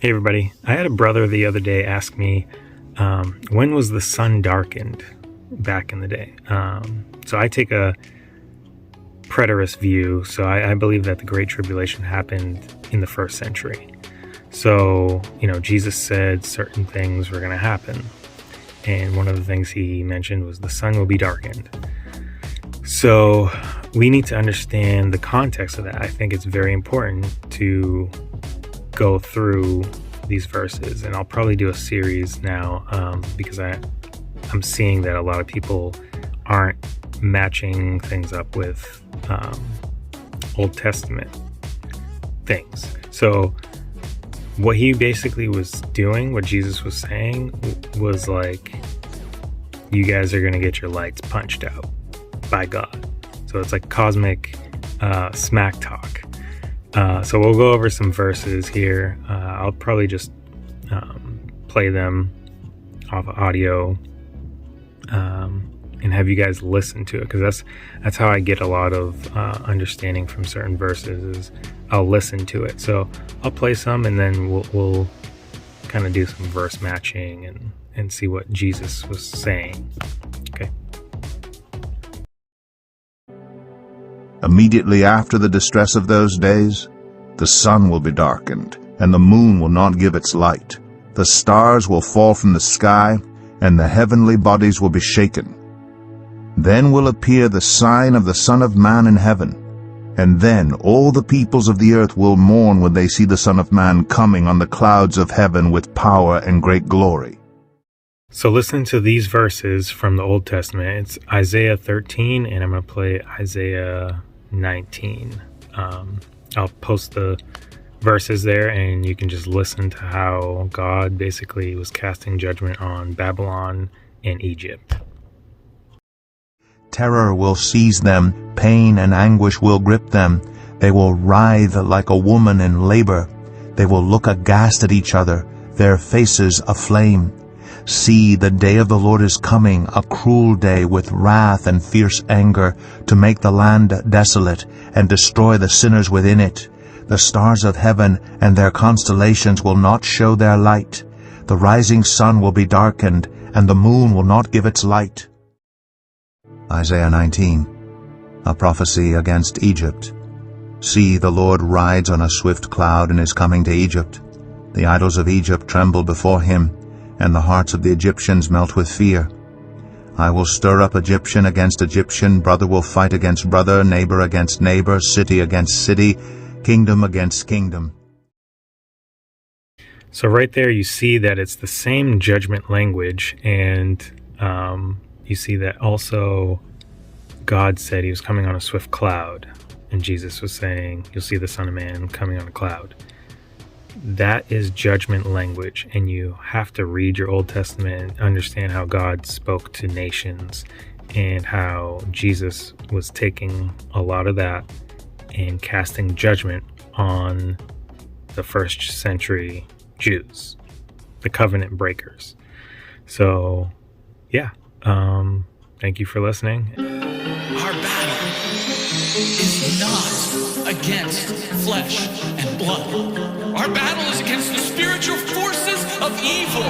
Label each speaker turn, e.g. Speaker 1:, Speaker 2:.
Speaker 1: Hey everybody, I had a brother the other day ask me, when was the sun darkened back in the day? So I take a preterist view, so I believe that the Great Tribulation happened in the first century. So, Jesus said certain things were going to happen. And one of the things he mentioned was the sun will be darkened. So we need to understand the context of that. I think it's very important to go through these verses, and I'll probably do a series now because I'm seeing that a lot of people aren't matching things up with Old Testament things. So what he basically was doing, what Jesus was saying, was like, you guys are going to get your lights punched out by God. So it's like cosmic smack talk. So we'll go over some verses here. I'll probably just play them off of audio and have you guys listen to it, because that's how I get a lot of understanding from certain verses, is I'll listen to it. So I'll play some, and then we'll kind of do some verse matching and see what Jesus was saying. Okay.
Speaker 2: Immediately after the distress of those days, the sun will be darkened, and the moon will not give its light. The stars will fall from the sky, and the heavenly bodies will be shaken. Then will appear the sign of the Son of Man in heaven, and then all the peoples of the earth will mourn when they see the Son of Man coming on the clouds of heaven with power and great glory.
Speaker 1: So listen to these verses from the Old Testament. It's Isaiah 13, and I'm going to play Isaiah 19. I'll post the verses there, and you can just listen to how God basically was casting judgment on Babylon and Egypt.
Speaker 2: Terror will seize them, pain and anguish will grip them. They will writhe like a woman in labor. They will look aghast at each other, their faces aflame. See, the day of the Lord is coming, a cruel day with wrath and fierce anger, to make the land desolate and destroy the sinners within it. The stars of heaven and their constellations will not show their light. The rising sun will be darkened, and the moon will not give its light. Isaiah 19, a prophecy against Egypt. See, the Lord rides on a swift cloud and is coming to Egypt. The idols of Egypt tremble before him, and the hearts of the Egyptians melt with fear. I will stir up Egyptian against Egyptian, brother will fight against brother, neighbor against neighbor, city against city, kingdom against kingdom.
Speaker 1: So right there you see that it's the same judgment language, and you see that also God said he was coming on a swift cloud, and Jesus was saying, you'll see the Son of Man coming on a cloud. That is judgment language, and you have to read your Old Testament and understand how God spoke to nations, and how Jesus was taking a lot of that and casting judgment on the first century Jews, the covenant breakers. So yeah, thank you for listening.
Speaker 3: Our battle is not against flesh and blood. Our battle is against the spiritual forces of evil.